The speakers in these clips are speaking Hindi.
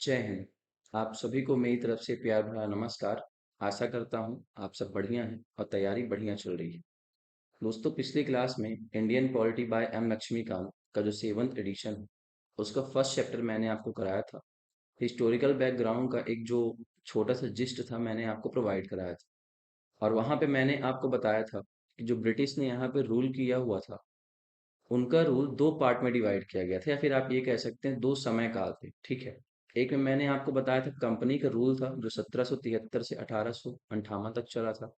जय हिंद। आप सभी को मेरी तरफ से प्यार भरा नमस्कार। आशा करता हूँ आप सब बढ़िया हैं और तैयारी बढ़िया चल रही है। दोस्तों, पिछली क्लास में Indian polity by M Lakshmikanth का जो 7th एडिशन है उसका फर्स्ट चैप्टर मैंने आपको कराया था। हिस्टोरिकल बैकग्राउंड का एक जो छोटा सा जिस्ट था मैंने आपको प्रोवाइड कराया था। और वहाँ पे मैंने आपको बताया था कि जो ब्रिटिश ने यहाँ पे रूल किया हुआ था उनका रूल दो पार्ट में डिवाइड किया गया था, या फिर आप ये कह सकते हैं दो समय काल थे। ठीक है। एक में मैंने आपको बताया था कंपनी का रूल था जो 1773 से 1858 तक चला था।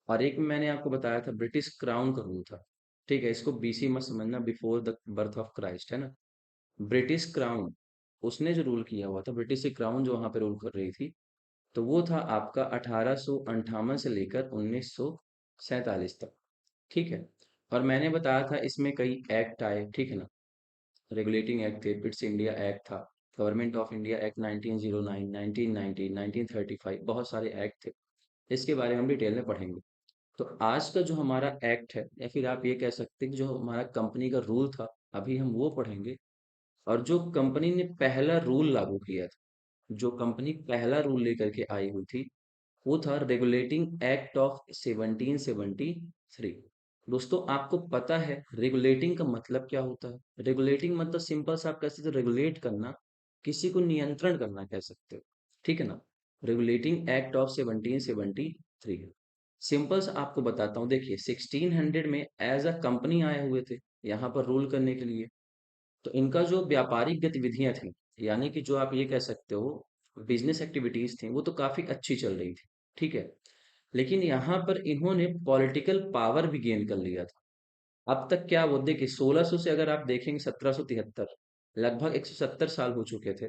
और एक में मैंने आपको बताया था ब्रिटिश क्राउन का रूल था। ठीक है, इसको बीसी मत समझना, before the birth of Christ, है ना। ब्रिटिश क्राउन, उसने जो रूल किया हुआ था, ब्रिटिश क्राउन जो वहां पे रूल कर रही थी, तो वो था आपका 1858 से लेकर 1947 तक। ठीक है। और मैंने बताया था इसमें कई एक्ट आए, ठीक है ना। रेगुलेटिंग एक्ट थे, बिट्स इंडिया एक्ट था, गवर्नमेंट ऑफ इंडिया एक्ट 1909, 1990, 1935, बहुत सारे एक्ट थे। इसके बारे में हम डिटेल में पढ़ेंगे। तो आज का जो हमारा एक्ट है, या फिर आप ये कह सकते हैं कि जो हमारा कंपनी का रूल था, अभी हम वो पढ़ेंगे। और जो कंपनी ने पहला रूल लागू किया था, जो कंपनी पहला रूल लेकर के आई हुई थी, वो था रेगुलेटिंग एक्ट ऑफ 1773। दोस्तों, आपको पता है रेगुलेटिंग का मतलब क्या होता है? रेगुलेटिंग मतलब सिंपल सा आप कह सकते हो रेगुलेट करना, किसी को नियंत्रण करना कह सकते हो। ठीक है ना। रेगुलेटिंग एक्ट ऑफ 1773 सिंपल सा आपको बताता हूँ। देखिए, 1600 में एज अ कंपनी आए हुए थे यहाँ पर रूल करने के लिए। तो इनका जो व्यापारिक गतिविधियां थी, यानी कि जो आप ये कह सकते हो बिजनेस एक्टिविटीज थी, वो तो काफी अच्छी चल रही थी। ठीक है। लेकिन यहाँ पर इन्होंने पॉलिटिकल पावर भी गेन कर लिया था। अब तक क्या, वो देखिए 1600 से अगर आप देखेंगे 1773, लगभग 170 साल हो चुके थे।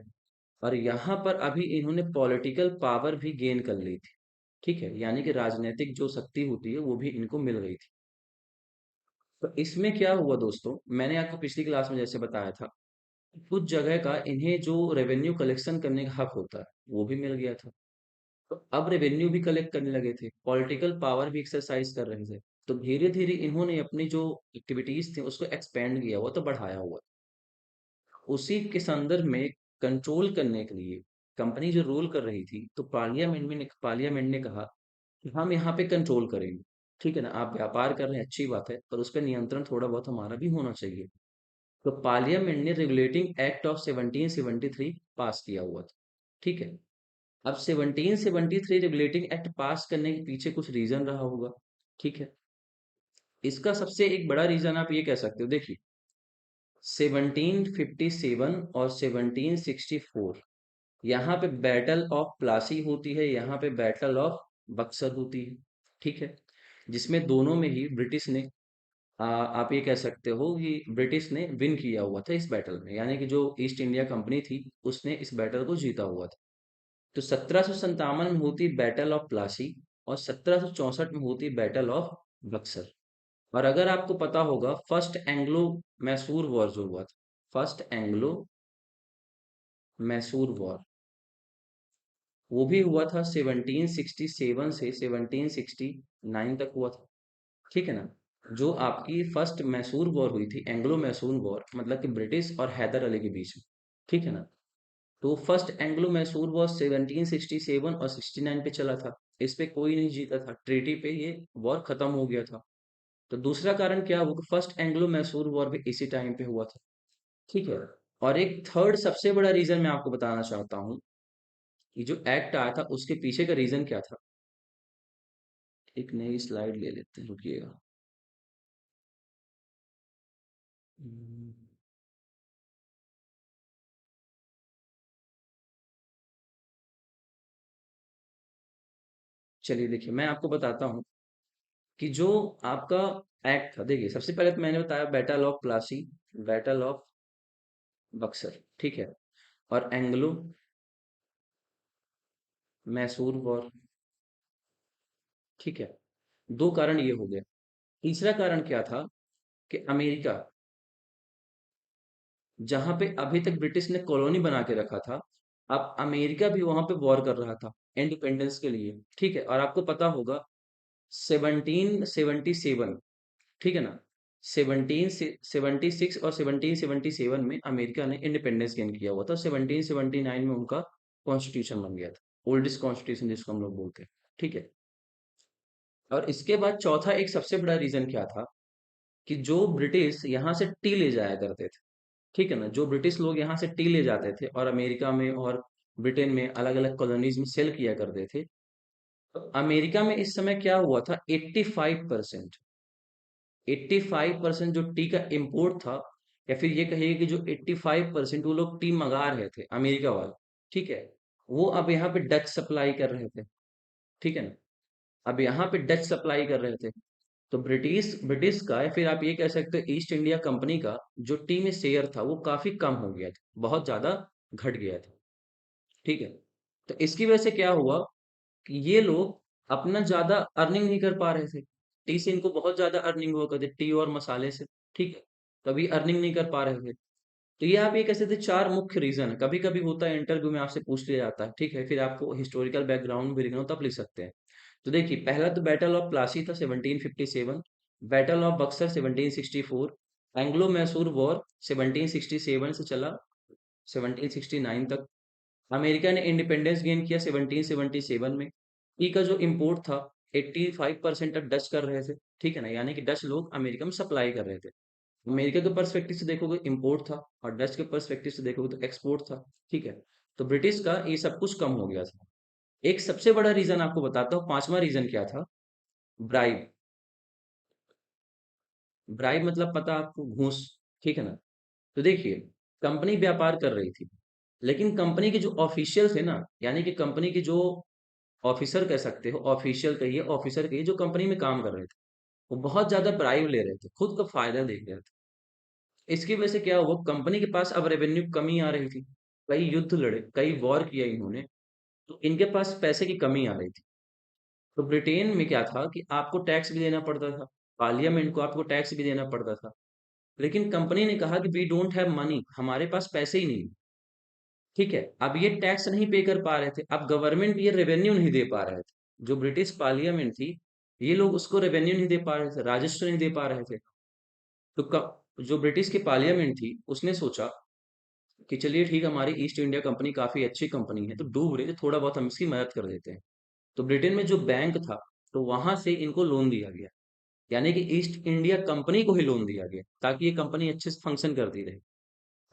और यहाँ पर अभी इन्होंने पॉलिटिकल पावर भी गेन कर ली थी। ठीक है, यानी कि राजनीतिक जो शक्ति होती है वो भी इनको मिल गई थी। तो इसमें क्या हुआ दोस्तों, मैंने आपको पिछली क्लास में जैसे बताया था, कुछ जगह का इन्हें जो रेवेन्यू कलेक्शन करने का हक होता है वो भी मिल गया था। तो अब रेवेन्यू भी कलेक्ट करने लगे थे, पॉलिटिकल पावर भी एक्सरसाइज कर रहे थे। तो धीरे धीरे इन्होंने अपनी जो एक्टिविटीज थी उसको एक्सपेंड किया हुआ, तो बढ़ाया हुआ। उसी के संदर्भ में कंट्रोल करने के लिए कंपनी जो रूल कर रही थी, तो पार्लियामेंट ने कहा कि हम यहाँ पे कंट्रोल करेंगे। ठीक है ना, आप व्यापार कर रहे हैं अच्छी बात है, पर उस पर नियंत्रण थोड़ा बहुत हमारा भी होना चाहिए। तो पार्लियामेंट ने रेगुलेटिंग एक्ट ऑफ 1773 पास किया हुआ था। ठीक है। अब 1773 रेगुलेटिंग एक्ट पास करने के पीछे कुछ रीजन रहा होगा। ठीक है। इसका सबसे एक बड़ा रीजन आप ये कह सकते हो। देखिए, 1757 और 1764 यहाँ पे बैटल ऑफ प्लासी होती है, यहाँ पे बैटल ऑफ बक्सर होती है। ठीक है। जिसमें दोनों में ही ब्रिटिश ने आप ये कह सकते हो कि ब्रिटिश ने विन किया हुआ था इस बैटल में, यानी कि जो ईस्ट इंडिया कंपनी थी उसने इस बैटल को जीता हुआ था। तो 1757 में होती बैटल ऑफ प्लासी और 1764 में होती बैटल ऑफ बक्सर। और अगर आपको पता होगा, फर्स्ट एंग्लो मैसूर वॉर जो हुआ था, फर्स्ट एंग्लो मैसूर वॉर, वो भी हुआ था 1767 से 1769 तक हुआ था। ठीक है ना। जो आपकी फर्स्ट मैसूर वॉर हुई थी, एंग्लो मैसूर वॉर, मतलब कि ब्रिटिश और हैदर अली के बीच में। ठीक है ना। तो फर्स्ट एंग्लो मैसूर वॉर 1767 और 69 पे चला था। इस पे कोई नहीं जीता था, ट्रीटी पे ये वॉर खत्म हो गया था। तो दूसरा कारण क्या हुआ कि फर्स्ट एंग्लो मैसूर वॉर भी इसी टाइम पे हुआ था। ठीक है। और एक थर्ड सबसे बड़ा रीजन मैं आपको बताना चाहता हूँ कि जो एक्ट आया था उसके पीछे का रीजन क्या था। एक नई स्लाइड ले लेते हैं, रुकिएगा। हम्म, चलिए देखिए, मैं आपको बताता हूँ कि जो आपका एक्ट था। देखिए, सबसे पहले तो मैंने बताया battle of Plassey, battle of Buxar. ठीक है। और एंग्लो मैसूर वॉर। ठीक है। दो कारण ये हो गए। तीसरा कारण क्या था कि अमेरिका, जहां पे अभी तक ब्रिटिश ने कॉलोनी बना के रखा था, अब अमेरिका भी वहां पे वॉर कर रहा था इंडिपेंडेंस के लिए। ठीक है। और आपको पता होगा 1777, ठीक है ना, 17 से 76 और 1777 में अमेरिका ने इंडिपेंडेंस गेन किया हुआ था। 1779 में उनका कॉन्स्टिट्यूशन बन गया था, ओल्डेस्ट कॉन्स्टिट्यूशन जिसको हम लोग बोलते हैं। ठीक है। और इसके बाद चौथा एक सबसे बड़ा रीजन क्या था कि जो ब्रिटिश यहाँ से टी ले जाया करते थे, ठीक है ना, जो ब्रिटिश लोग यहाँ से टी ले जाते थे और अमेरिका में और ब्रिटेन में अलग अलग कॉलोनीज में सेल किया करते थे, तो अमेरिका में इस समय क्या हुआ था, 85% 85% जो टी का इम्पोर्ट था, या फिर ये कहिए कि जो 85% वो लोग टी मंगा रहे थे अमेरिका वाले, ठीक है, वो अब यहाँ पे डच सप्लाई कर रहे थे। ठीक है ना, अब यहाँ पे डच सप्लाई कर रहे थे। तो ब्रिटिश ब्रिटिश का, या फिर आप ये कह सकते हो ईस्ट इंडिया कंपनी का जो टी में शेयर था वो काफी कम हो गया था, बहुत ज्यादा घट गया था। ठीक है। तो इसकी वजह से क्या हुआ कि ये लोग अपना ज्यादा अर्निंग नहीं कर पा रहे थे। टी से इनको बहुत ज्यादा अर्निंग हुआ करती, टी और मसाले से। ठीक है। कभी अर्निंग नहीं कर पा रहे थे। तो ये आप ये कह सकते हैं चार मुख्य रीजन है। कभी कभी होता है इंटरव्यू में आपसे पूछ लिया जाता है, ठीक है, फिर आपको हिस्टोरिकल बैकग्राउंड भी लिखना हो तब लिख सकते हैं। तो देखिए, पहला तो बैटल ऑफ प्लासी था 1757, battle of Buxar 1764, Anglo Mysore war 1767 से चला 1769 तक, अमेरिका ने इंडिपेंडेंस गेन किया 1777 में। टी का जो इम्पोर्ट था 85% तक डच कर रहे थे। ठीक है ना, यानी कि डच लोग अमेरिका में सप्लाई कर रहे थे। अमेरिका के पर्सपेक्टिव से देखोगे इम्पोर्ट था, और डच के पर्सपेक्टिव से देखोगे तो एक्सपोर्ट था। ठीक है। तो ब्रिटिश का ये सब कुछ कम हो गया था। एक सबसे बड़ा रीजन आपको बताता हूँ, पांचवा रीजन क्या था, ब्राइब। ब्राइब मतलब पता आपको, घूस। ठीक है ना। तो देखिए, कंपनी व्यापार कर रही थी, लेकिन कंपनी के जो ऑफिशियल थे ना, यानी कि कंपनी के जो ऑफिसर कह सकते हो, ऑफिशियल कहिए, ऑफिसर कहिए, जो कंपनी में काम कर रहे थे, वो बहुत ज्यादा ब्राइब ले रहे थे, खुद का फायदा देख रहे थे। इसकी वजह से क्या हुआ, कंपनी के पास अब रेवेन्यू कमी आ रही थी। कई युद्ध लड़े, कई वॉर किया इन्होंने, तो इनके पास पैसे की कमी आ रही थी। तो ब्रिटेन में क्या था कि आपको टैक्स भी देना पड़ता था, पार्लियामेंट को आपको टैक्स भी देना पड़ता था। लेकिन कंपनी ने कहा कि वी डोंट हैव मनी, हमारे पास पैसे ही नहीं। ठीक है। अब ये टैक्स नहीं पे कर पा रहे थे, अब गवर्नमेंट ये रेवेन्यू नहीं दे पा रहे थे। जो ब्रिटिश पार्लियामेंट थी, ये लोग उसको रेवेन्यू नहीं दे पा रहे थे, राजस्व नहीं दे पा रहे थे। तो जो ब्रिटिश की पार्लियामेंट थी उसने सोचा कि चलिए ठीक है, हमारी ईस्ट इंडिया कंपनी काफी अच्छी कंपनी है, तो डूब रही है, थोड़ा बहुत हम इसकी मदद कर देते हैं। तो ब्रिटेन में जो बैंक था, तो वहां से इनको लोन दिया गया, यानी कि ईस्ट इंडिया कंपनी को ही लोन दिया गया, ताकि ये कंपनी अच्छे से फंक्शन करती रहे।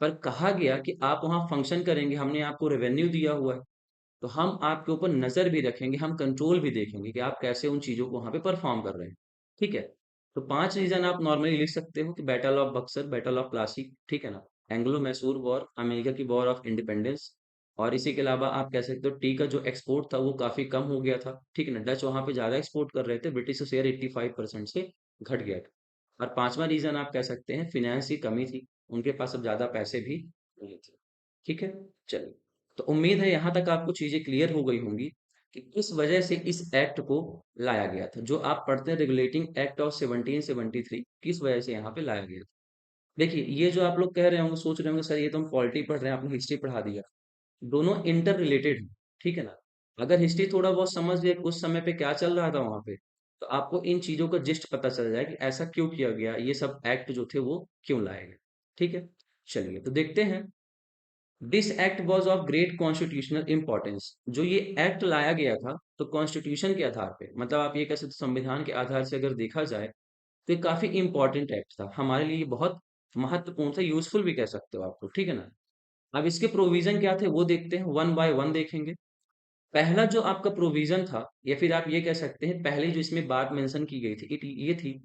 पर कहा गया कि आप वहां फंक्शन करेंगे, हमने आपको रेवेन्यू दिया हुआ है, तो हम आपके ऊपर नजर भी रखेंगे, हम कंट्रोल भी देखेंगे कि आप कैसे उन चीजों को वहां पे परफॉर्म कर रहे हैं। ठीक है। तो पांच रीजन आप नॉर्मली लिख सकते हो कि battle of Buxar, battle of Plassey, ठीक है ना, एंग्लो मैसूर वॉर, अमेरिका की वॉर ऑफ इंडिपेंडेंस, और इसी के अलावा आप कह सकते हो टी का जो एक्सपोर्ट था वो काफी कम हो गया था। ठीक है ना, डच वहां पे ज्यादा एक्सपोर्ट कर रहे थे, ब्रिटिश का शेयर 85% से घट गया था। और पांचवा रीजन आप कह सकते हैं फिनेंस की कमी थी, उनके पास अब ज्यादा पैसे भी नहीं थे। ठीक है। चलिए, तो उम्मीद है यहाँ तक आपको चीजें क्लियर हो गई होंगी कि किस वजह से इस एक्ट को लाया गया था। जो आप पढ़ते हैं रेगुलेटिंग एक्ट ऑफ 1773, किस वजह से यहाँ पे लाया गया था। देखिए, ये जो आप लोग कह रहे होंगे, सोच रहे होंगे सर ये तो हम पॉलिटी पढ़ रहे हैं, आपने हिस्ट्री पढ़ा दिया, दोनों इंटर रिलेटेड है। ठीक है ना। अगर हिस्ट्री थोड़ा बहुत समझ लिए उस समय पे क्या चल रहा था वहां पे, तो आपको इन चीजों का जिस्ट पता चल जाए कि ऐसा क्यों किया गया, ये सब एक्ट जो थे वो क्यों लाए गए। ठीक है। चलिए, तो देखते हैं। This act was of great constitutional importance. जो ये एक्ट लाया गया था, तो कॉन्स्टिट्यूशन के आधार पे, मतलब आप ये कह सकते हो संविधान के आधार से अगर देखा जाए, तो ये काफी इंपॉर्टेंट एक्ट था हमारे लिए, बहुत महत्वपूर्ण था, यूजफुल भी कह सकते हो आपको। ठीक है ना। अब इसके प्रोविजन क्या थे वो देखते हैं, वन बाय वन देखेंगे। पहला जो आपका प्रोविजन था, या फिर आप ये कह सकते हैं पहली जो इसमें बात मेंशन की गई थी, ये थी,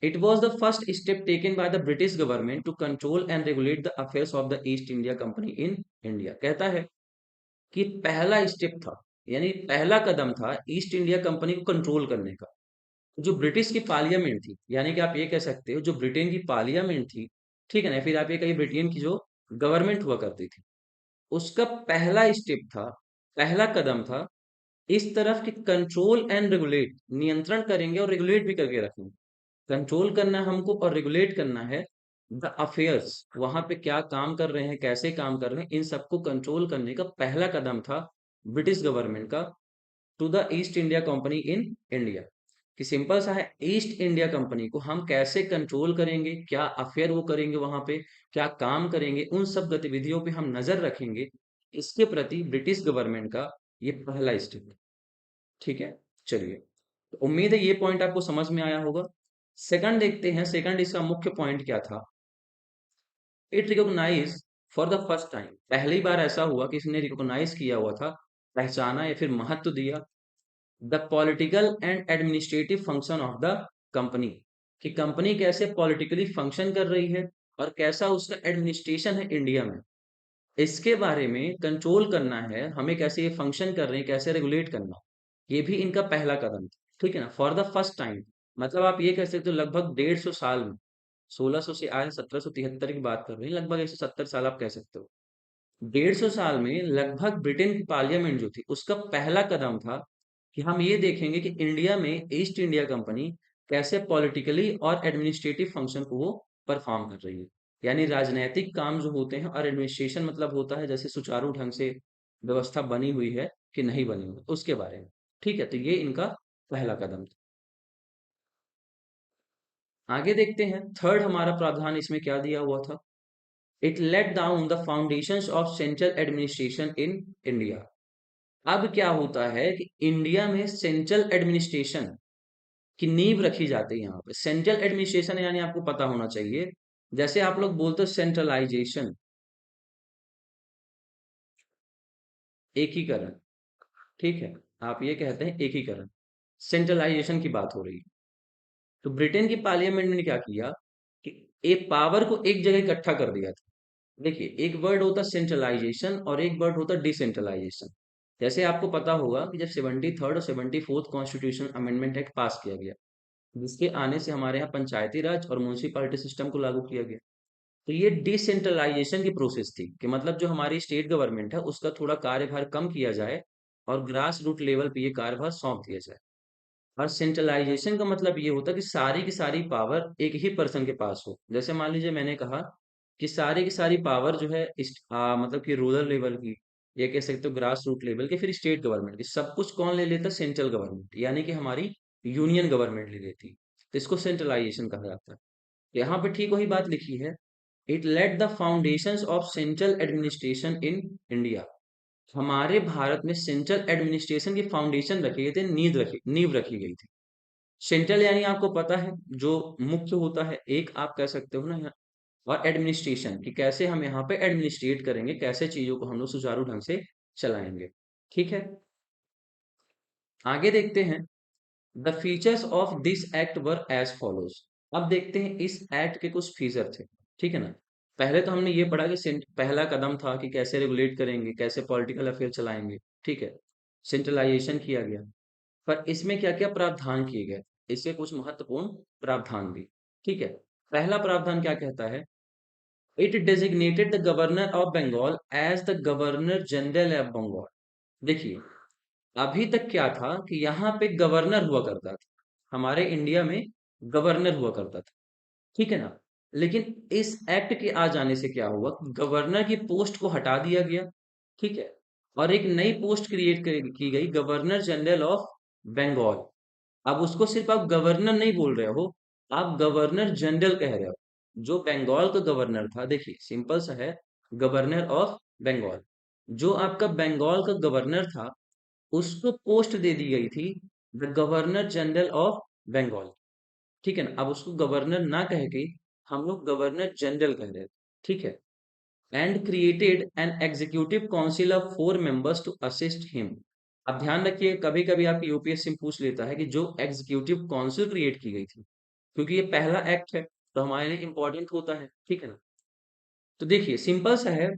it was the first step taken by the British government to control and regulate the affairs of the East India Company in India. कहता है कि पहला स्टेप था, यानी पहला कदम था ईस्ट इंडिया कंपनी को कंट्रोल करने का। जो ब्रिटिश की पार्लियामेंट थी, यानी कि आप ये कह सकते हो जो ब्रिटेन की पार्लियामेंट थी, ठीक है ना, फिर आप ये कहिए ब्रिटेन की जो गवर्नमेंट हुआ करती थी, उसका पहला स्टेप था, पहला कदम था इस तरफ कि कंट्रोल एंड रेगुलेट, नियंत्रण करेंगे और रेगुलेट भी करके रखेंगे। कंट्रोल करना है हमको और रेगुलेट करना है द अफेयर्स, वहां पे क्या काम कर रहे हैं, कैसे काम कर रहे हैं, इन सबको कंट्रोल करने का पहला कदम था ब्रिटिश गवर्नमेंट का to the East India Company in India. कि सिंपल सा है, ईस्ट इंडिया कंपनी को हम कैसे कंट्रोल करेंगे, क्या अफेयर वो करेंगे वहां पे, क्या काम करेंगे, उन सब गतिविधियों पे हम नजर रखेंगे। इसके प्रति ब्रिटिश गवर्नमेंट का ये पहला स्टेप। ठीक है, चलिए, तो उम्मीद है ये पॉइंट आपको समझ में आया होगा। सेकंड देखते हैं, सेकंड इसका मुख्य पॉइंट क्या था। It recognise for the first time, पहली बार ऐसा हुआ कि इसने रिकॉग्नाइज किया हुआ था, पहचाना या फिर महत्व दिया the political and administrative function of the company, कि कंपनी कैसे पॉलिटिकली फंक्शन कर रही है और कैसा उसका एडमिनिस्ट्रेशन है इंडिया में, इसके बारे में कंट्रोल करना है हमें, कैसे ये फंक्शन कर रहे हैं, कैसे रेगुलेट करना, ये भी इनका पहला कदम था। ठीक है ना, फॉर द फर्स्ट टाइम, मतलब आप ये कह सकते हो लगभग 150 साल में, 1600 से आज 1773 की बात कर रहे हैं, लगभग 170 साल आप कह सकते हो। 150 साल में लगभग ब्रिटेन की पार्लियामेंट जो थी उसका पहला कदम था कि हम ये देखेंगे कि इंडिया में ईस्ट इंडिया कंपनी कैसे पॉलिटिकली और एडमिनिस्ट्रेटिव फंक्शन को वो परफॉर्म कर रही है। यानी राजनैतिक काम जो होते हैं और एडमिनिस्ट्रेशन मतलब होता है जैसे सुचारू ढंग से व्यवस्था बनी हुई है कि नहीं बनी हुई, उसके बारे में। ठीक है, तो ये इनका पहला कदम था। आगे देखते हैं, थर्ड हमारा प्रावधान इसमें क्या दिया हुआ था। It let down the foundations of central administration in India. अब क्या होता है कि इंडिया में सेंट्रल एडमिनिस्ट्रेशन की नींव रखी जाती है। यहाँ पे सेंट्रल एडमिनिस्ट्रेशन यानी आपको पता होना चाहिए, जैसे आप लोग बोलते हो सेंट्रलाइजेशन, एकीकरण। ठीक है, आप ये कहते हैं एकीकरण, सेंट्रलाइजेशन की बात हो रही है। तो ब्रिटेन की पार्लियामेंट ने क्या किया कि एक पावर को एक जगह इकट्ठा कर दिया था। देखिए, एक वर्ड होता सेंट्रलाइजेशन और एक वर्ड होता डिसेंट्रलाइजेशन। जैसे आपको पता होगा कि जब 73rd और 74th कॉन्स्टिट्यूशन अमेंडमेंट एक्ट पास किया गया, जिसके आने से हमारे यहाँ पंचायती राज और म्यूनिसिपैलिटी सिस्टम को लागू किया गया, तो ये डिसेंट्रलाइजेशन की प्रोसेस थी कि मतलब जो हमारी स्टेट गवर्नमेंट है उसका थोड़ा कार्यभार कम किया जाए और ग्रास रूट लेवल पे ये कार्यभार सौंप दिया जाए। और सेंट्रलाइजेशन का मतलब ये होता है कि सारी की सारी पावर एक ही पर्सन के पास हो। जैसे मान लीजिए मैंने कहा कि सारी की सारी पावर जो है मतलब कि रूरल लेवल की, ये कह सकते हो ग्रास रूट लेवल की, फिर स्टेट गवर्नमेंट की, सब कुछ कौन ले लेता? सेंट्रल गवर्नमेंट, यानी कि हमारी यूनियन गवर्नमेंट ले लेती। तो इसको सेंट्रलाइजेशन कहा जाता है। यहाँ पे ठीक वही बात लिखी है, it let the foundations of central administration in India. हमारे भारत में सेंट्रल एडमिनिस्ट्रेशन की फाउंडेशन रखी गई थी, नींव रखी गई थी। सेंट्रल यानी आपको पता है जो मुख्य होता है, एक आप कह सकते हो ना यहाँ, और एडमिनिस्ट्रेशन कि कैसे हम यहाँ पे एडमिनिस्ट्रेट करेंगे, कैसे चीजों को हम लोग सुचारू ढंग से चलाएंगे। ठीक है, आगे देखते हैं, the features of this act were as follows. अब देखते हैं इस एक्ट के कुछ फीचर थे। ठीक है ना, पहले तो हमने ये पढ़ा कि पहला कदम था कि कैसे रेगुलेट करेंगे, कैसे पॉलिटिकल अफेयर चलाएंगे। ठीक है, सेंट्रलाइजेशन किया गया, पर इसमें क्या क्या प्रावधान किए गए, इसके कुछ महत्वपूर्ण प्रावधान भी। ठीक है, पहला प्रावधान क्या कहता है, it designated the governor of Bengal as the governor general of Bengal. देखिए, अभी तक क्या था कि यहाँ पे गवर्नर हुआ करता था, हमारे इंडिया में गवर्नर हुआ करता था। ठीक है ना, लेकिन इस एक्ट के आ जाने से क्या हुआ, गवर्नर की पोस्ट को हटा दिया गया। ठीक है, और एक नई पोस्ट क्रिएट की गई, गवर्नर जनरल ऑफ बंगाल। अब उसको सिर्फ आप गवर्नर नहीं बोल रहे हो, आप गवर्नर जनरल कह रहे हो। जो बंगाल का गवर्नर था, देखिए सिंपल सा है, गवर्नर ऑफ बंगाल, जो आपका बंगाल का गवर्नर था उसको पोस्ट दे दी गई थी the governor general of Bengal. ठीक है ना, अब उसको गवर्नर ना कह के हम लोग गवर्नर जनरल कह रहे थे। ठीक है, and created an executive council of 4 members to assist him. अब ध्यान रखिए, कभी कभी आपकी यूपीएससी में पूछ लेता है कि जो एग्जीक्यूटिव काउंसिल क्रिएट की गई थी, क्योंकि ये पहला एक्ट है तो हमारे लिए इंपॉर्टेंट होता है। ठीक है ना, तो देखिए सिंपल सा है,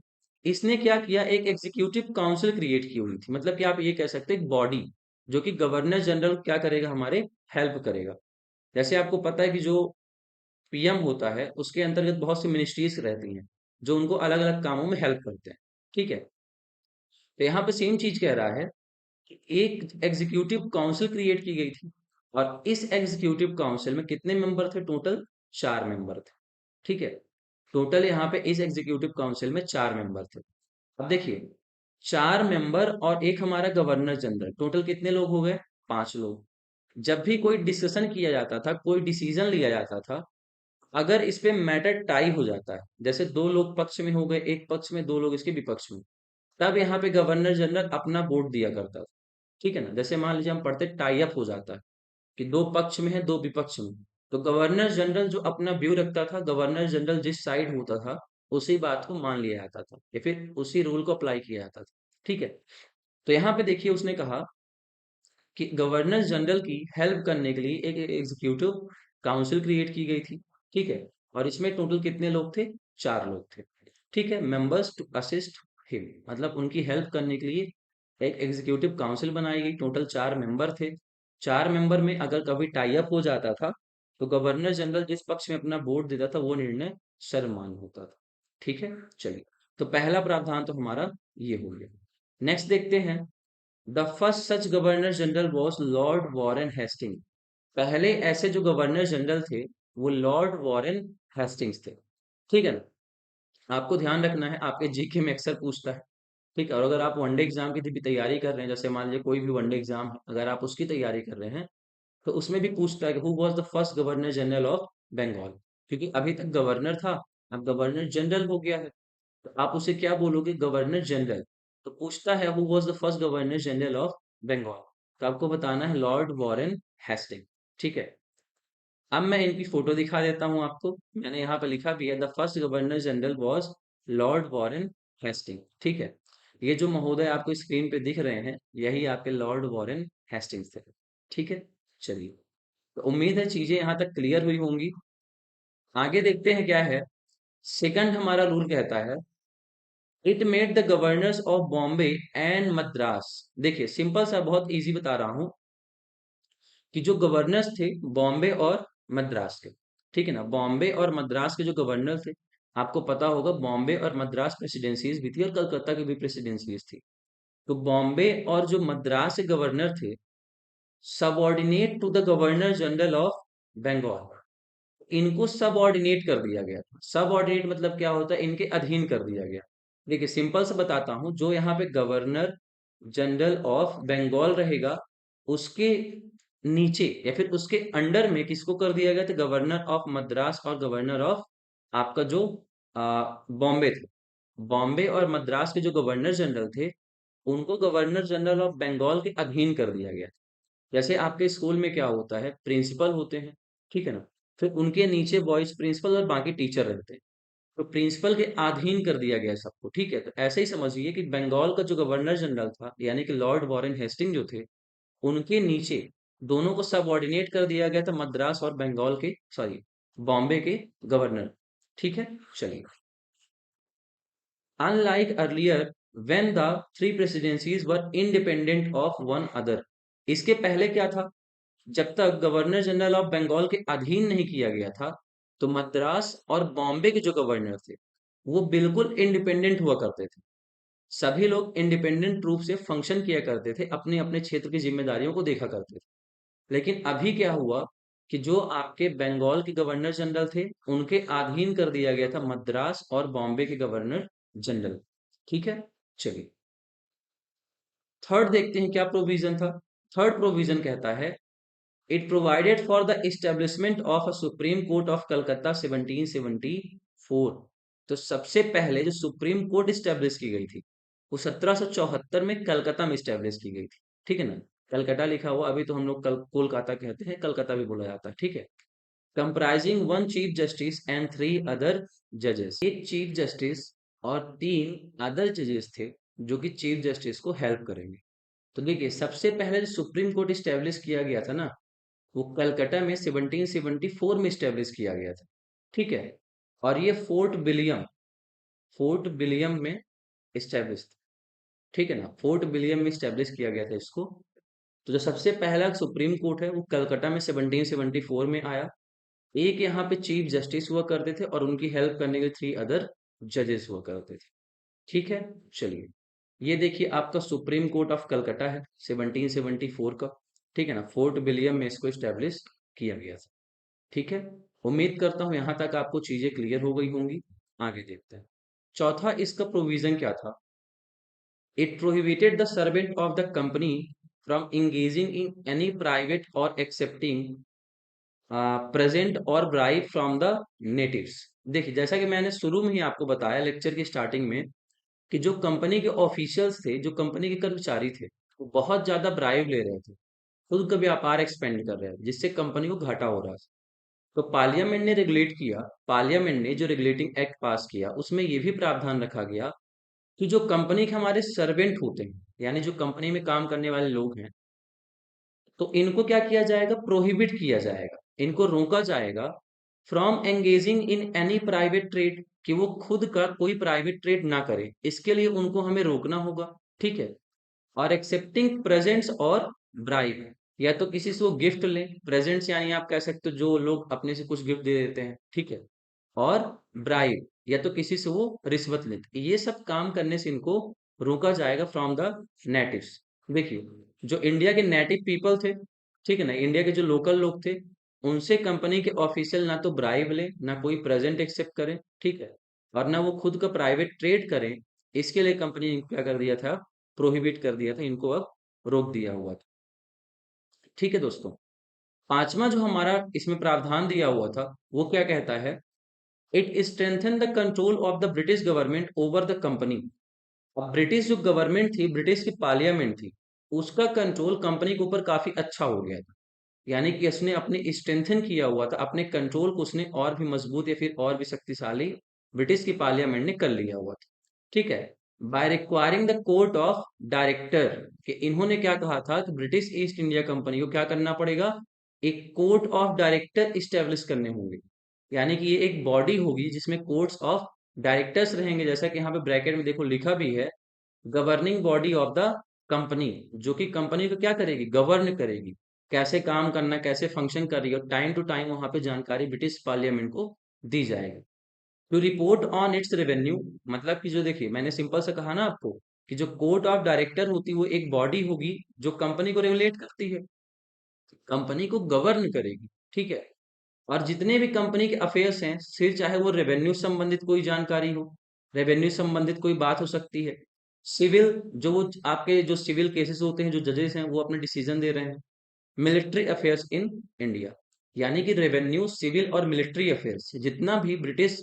इसने क्या किया, एक एग्जीक्यूटिव काउंसिल क्रिएट की हुई थी, मतलब कि आप ये कह सकते हैं एक बॉडी जो कि गवर्नर जनरल क्या करेगा, हमारे हेल्प करेगा। जैसे आपको पता है कि जो पीएम होता है उसके अंतर्गत बहुत सी मिनिस्ट्रीज रहती हैं जो उनको अलग अलग कामों में हेल्प करते हैं। ठीक है, तो यहाँ पे सेम चीज कह रहा है कि एक एग्जीक्यूटिव काउंसिल क्रिएट की गई थी, और इस एग्जीक्यूटिव काउंसिल में कितने मेंबर थे टोटल? 4 मेंबर थे। ठीक है, टोटल यहाँ पे इस एग्जीक्यूटिव काउंसिल में 4 मेंबर थे। अब देखिए, 4 मेंबर और एक हमारा गवर्नर जनरल, टोटल कितने लोग हो गए? 5 लोग। जब भी कोई डिस्कशन किया जाता था, कोई डिसीजन लिया जाता था, अगर इस पे मैटर टाई हो जाता है, जैसे दो लोग पक्ष में हो गए, एक पक्ष में, दो लोग इसके विपक्ष में, तब यहाँ पे गवर्नर जनरल अपना वोट दिया करता था। ठीक है ना? जैसे मान लीजिए हम पढ़ते टाई अप हो जाता है कि दो पक्ष में है, दो विपक्ष में, तो गवर्नर जनरल जो अपना व्यू रखता था, गवर्नर जनरल जिस साइड होता था, उसी बात को मान लिया जाता था या फिर उसी रूल को अप्लाई किया जाता था। ठीक है? तो यहाँ पे देखिए उसने कहा कि गवर्नर जनरल की हेल्प करने के लिए एक एग्जीक्यूटिव काउंसिल क्रिएट की गई थी। ठीक है? और इसमें टोटल कितने लोग थे? 4 लोग थे। ठीक है? मेंबर्स टू असिस्ट हिम, मतलब उनकी हेल्प करने के लिए एक एग्जीक्यूटिव काउंसिल बनाई गई। टोटल 4 मेंबर थे। 4 मेंबर में अगर कभी टाई अप हो जाता था, तो गवर्नर जनरल जिस पक्ष में अपना वोट देता था, वो निर्णय सर्वमान्य होता था। ठीक है? चलिए, तो पहला प्रावधान तो हमारा ये हो गया। नेक्स्ट देखते हैं। The first such governor general was lord Warren Hastings. पहले ऐसे जो गवर्नर जनरल थे, वो लॉर्ड वॉरेन हेस्टिंग्स थे। ठीक है ना? आपको ध्यान रखना है, आपके जीके में अक्सर पूछता है। ठीक है? और अगर आप वनडे एग्जाम की भी तैयारी कर रहे हैं, जैसे मान लीजिए कोई भी वनडे एग्जाम है, अगर आप उसकी तैयारी कर रहे हैं, तो उसमें भी पूछता है कि who was the first governor general of Bengal. क्योंकि अभी तक गवर्नर था, अब गवर्नर जनरल हो गया है, तो आप उसे क्या बोलोगे? Governor general. तो पूछता है who was the first governor general of Bengal, तो आपको बताना है लॉर्ड वॉरेन हेस्टिंग। ठीक है? अब मैं इनकी फोटो दिखा देता हूं आपको। मैंने यहाँ पे लिखा भी है, the first governor general was lord Warren Hastings. ठीक है? ये जो महोदय आपको स्क्रीन पे दिख रहे हैं, यही आपके लॉर्ड वॉरेन हेस्टिंग्स थे। ठीक है? चलिए, तो उम्मीद है चीजें यहाँ तक क्लियर हुई होंगी। आगे देखते हैं क्या है। सेकंड हमारा रूल कहता है, it made the governors of Bombay and Madras. देखिए सिंपल सा, बहुत इजी बता रहा हूं कि जो गवर्नर्स थे बॉम्बे और मद्रास के, ठीक है ना, बॉम्बे और मद्रास के जो गवर्नर थे, आपको पता होगा बॉम्बे और मद्रास प्रेसिडेंसीज भी थी और कलकत्ता की भी प्रेसिडेंसीज थी। तो बॉम्बे और जो मद्रास के गवर्नर थे, subordinate to the governor general of Bengal, इनको सबऑर्डिनेट कर दिया गया था। सबऑर्डिनेट मतलब क्या होता है? इनके अधीन कर दिया गया। देखिए सिंपल से बताता हूं, जो यहाँ पे गवर्नर जनरल ऑफ बंगाल रहेगा, उसके नीचे या फिर उसके अंडर में किसको कर दिया गया? तो गवर्नर ऑफ मद्रास और गवर्नर ऑफ आपका जो बॉम्बे थे, बॉम्बे और मद्रास के जो गवर्नर जनरल थे, उनको गवर्नर जनरल ऑफ बंगाल के अधीन कर दिया गया। जैसे आपके स्कूल में क्या होता है, प्रिंसिपल होते हैं, ठीक है ना, फिर उनके नीचे वाइस प्रिंसिपल और बाकी टीचर रहते हैं, तो प्रिंसिपल के अधीन कर दिया गया सबको। ठीक है? तो ऐसे ही समझिए कि बंगाल का जो गवर्नर जनरल था, यानी कि लॉर्ड वॉरेन हेस्टिंग जो थे, उनके नीचे दोनों को सबऑर्डिनेट कर दिया गया था, मद्रास और बंगाल के, सॉरी, बॉम्बे के गवर्नर। ठीक है? चलिए, unlike earlier when the three presidencies were independent of one other। इसके पहले क्या था? जब तक गवर्नर जनरल ऑफ बंगाल के अधीन नहीं किया गया था, तो मद्रास और बॉम्बे के जो गवर्नर थे, वो बिल्कुल इंडिपेंडेंट हुआ करते थे। सभी लोग इंडिपेंडेंट रूप से फंक्शन किया करते थे, अपने अपने क्षेत्र की जिम्मेदारियों को देखा करते थे। लेकिन अभी क्या हुआ कि जो आपके बंगाल के गवर्नर जनरल थे, उनके अधीन कर दिया गया था मद्रास और बॉम्बे के गवर्नर जनरल। ठीक है? चलिए, थर्ड देखते हैं क्या प्रोविजन था। थर्ड प्रोविजन कहता है, it provided for the establishment of a supreme court of Calcutta 1774। तो सबसे पहले जो सुप्रीम कोर्ट स्टैब्लिश की गई थी, वो 1774 में कलकत्ता में स्टैब्लिश की गई थी। ठीक है ना? कलकत्ता लिखा हुआ, अभी तो हम लोग कल कोलकाता कहते हैं, कलकत्ता भी बोला जाता है। ठीक है? Comprising one chief justice and 3 other जजेस। एक चीफ जस्टिस और 3 अदर जजेस थे, जो कि चीफ जस्टिस को हेल्प करेंगे। तो देखिए सबसे पहले जो सुप्रीम कोर्ट स्टैब्लिश किया गया था ना, वो कलकत्ता में 1774 में स्टैब्लिश किया गया था। ठीक है? और ये फोर्ट विलियम में स्टैब्लिश था। ठीक है ना? फोर्ट विलियम में स्टैब्लिश किया गया था इसको। तो जो सबसे पहला सुप्रीम कोर्ट है, वो कलकत्ता में 1774 में आया। एक यहाँ पे चीफ जस्टिस हुआ करते थे और उनकी हेल्प करने के 3 अदर जजेस हुआ करते थे। ठीक है? चलिए, ये देखिए आपका सुप्रीम कोर्ट ऑफ कलकत्ता है 1774 का। ठीक है ना? फोर्ट विलियम में इसको स्टैब्लिश किया गया था। ठीक है? उम्मीद करता हूं यहां तक आपको चीजें क्लियर हो गई होंगी। आगे देखते हैं। चौथा इसका प्रोविजन क्या था? It prohibited the servant of the company from engaging in any private और एक्सेप्टिंग प्रेजेंट और ब्राइब फ्रॉम द नेटिव्स। देखिए, जैसा कि मैंने शुरू में ही आपको बताया लेक्चर की स्टार्टिंग में, कि जो कंपनी के ऑफिशियल्स थे, जो कंपनी के कर्मचारी थे, वो बहुत ज्यादा ब्राइब ले रहे थे, खुद का व्यापार एक्सपेंड कर रहे थे, जिससे कंपनी को घाटा हो रहा था। तो पार्लियामेंट ने रेगुलेट किया, पार्लियामेंट ने जो रेगुलेटिंग एक्ट पास किया, उसमें ये भी प्रावधान रखा गया कि जो कंपनी के हमारे सर्वेंट होते हैं, यानी जो कंपनी में काम करने वाले लोग हैं, तो इनको क्या किया जाएगा, प्रोहिबिट किया जाएगा, इनको रोका जाएगा from engaging in any private trade, कि वो खुद का कोई प्राइवेट ट्रेड ना करे, इसके लिए उनको हमें रोकना होगा। ठीक है। और एक्सेप्टिंग प्रेजेंट्स और ब्राइब, या तो किसी से वो गिफ्ट लें, प्रेजेंट्स यानी आप कह सकते हो जो लोग अपने से कुछ गिफ्ट दे देते हैं, ठीक है। और ब्राइब, या तो किसी से वो रिश्वत लेते, ये सब काम करने से इनको रोका जाएगा फ्रॉम द नेटिव्स। देखिए, जो इंडिया के नेटिव पीपल थे, ठीक है ना, इंडिया के जो लोकल लोग थे, उनसे कंपनी के ऑफिशियल ना तो ब्राइब ले, ना कोई प्रेजेंट एक्सेप्ट करें, ठीक है, और ना वो खुद का प्राइवेट ट्रेड करें। इसके लिए कंपनी ने क्या कर दिया था, प्रोहिबिट कर दिया था, इनको अब रोक दिया हुआ था। ठीक है दोस्तों, पांचवा जो हमारा इसमें प्रावधान दिया हुआ था, वो क्या कहता है, it strengthen the control of the British government over the company. अब ब्रिटिश जो गवर्नमेंट थी, ब्रिटिश की पार्लियामेंट थी, उसका कंट्रोल कंपनी के ऊपर काफी अच्छा हो गया था। यानी कि उसने अपने स्ट्रेंथन किया हुआ था, अपने कंट्रोल को उसने और भी मजबूत या फिर और भी शक्तिशाली ब्रिटिश की पार्लियामेंट ने कर लिया हुआ था। ठीक है। By requiring the court of director, कि इन्होंने क्या कहा था कि ब्रिटिश ईस्ट इंडिया कंपनी को क्या करना पड़ेगा, एक कोर्ट ऑफ डायरेक्टर इस्टेब्लिश करने होंगे। यानी कि ये एक बॉडी होगी जिसमें कोर्ट्स ऑफ डायरेक्टर्स रहेंगे, जैसा कि यहाँ पे ब्रैकेट में देखो लिखा भी है, governing body of the company, जो कि कंपनी को क्या करेगी, गवर्न करेगी, कैसे काम करना, कैसे फंक्शन कर रही है, और टाइम टू टाइम वहां पे जानकारी ब्रिटिश पार्लियामेंट को दी जाएगी। To report on its revenue, मतलब कि जो, देखिए मैंने सिंपल से कहा ना आपको, कि जो कोर्ट ऑफ डायरेक्टर होती है वो एक बॉडी होगी जो कंपनी को रेगुलेट करती है, कंपनी को गवर्न करेगी। ठीक है। और जितने भी कंपनी के अफेयर्स हैं, फिर चाहे वो रेवेन्यू संबंधित कोई जानकारी हो, रेवेन्यू संबंधित कोई बात हो सकती है, सिविल, जो वो आपके जो सिविल केसेस होते हैं, जो जजेस हैं वो अपने डिसीजन दे रहे हैं, मिलिट्री अफेयर्स इन इंडिया, यानी कि रेवेन्यू, सिविल और मिलिट्री अफेयर्स जितना भी ब्रिटिश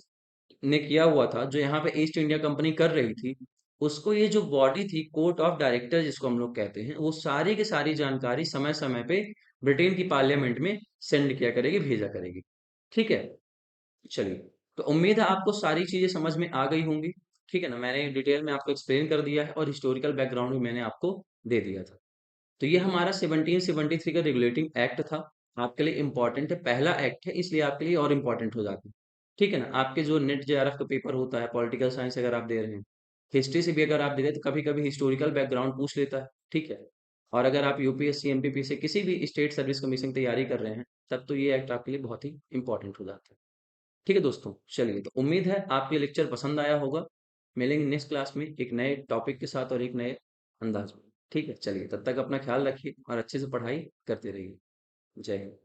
ने किया हुआ था, जो यहाँ पे ईस्ट इंडिया कंपनी कर रही थी, उसको ये जो बॉडी थी, कोर्ट ऑफ डायरेक्टर जिसको हम लोग कहते हैं, वो सारी की सारी जानकारी समय समय पे ब्रिटेन की पार्लियामेंट में सेंड किया करेगी, भेजा करेगी। ठीक है। चलिए, तो उम्मीद है आपको सारी चीजें समझ में आ गई होंगी। ठीक है ना, मैंने डिटेल में आपको एक्सप्लेन कर दिया है और हिस्टोरिकल बैकग्राउंड भी मैंने आपको दे दिया था। तो ये हमारा 1773 का रेगुलेटिंग एक्ट था, आपके लिए इंपॉर्टेंट है, पहला एक्ट है, इसलिए आपके लिए और इम्पोर्टेंट हो जाता है। ठीक है ना, आपके जो नेट जेआरएफ का पेपर होता है, पॉलिटिकल साइंस अगर आप दे रहे हैं, हिस्ट्री से भी अगर आप दे रहे हैं, तो कभी कभी हिस्टोरिकल बैकग्राउंड पूछ लेता है। ठीक है। और अगर आप यूपीएससी एमपीपी से किसी भी स्टेट सर्विस कमीशन की तैयारी कर रहे हैं, तब तो ये एक्ट आपके लिए बहुत ही इंपॉर्टेंट हो जाता है। ठीक है दोस्तों, चलिए, तो उम्मीद है आपको ये लेक्चर पसंद आया होगा। मिलेंगे नेक्स्ट क्लास में एक नए टॉपिक के साथ और एक नए अंदाज में। ठीक है, चलिए, तब तक अपना ख्याल रखिए और अच्छे से पढ़ाई करते रहिए। जय हिंद।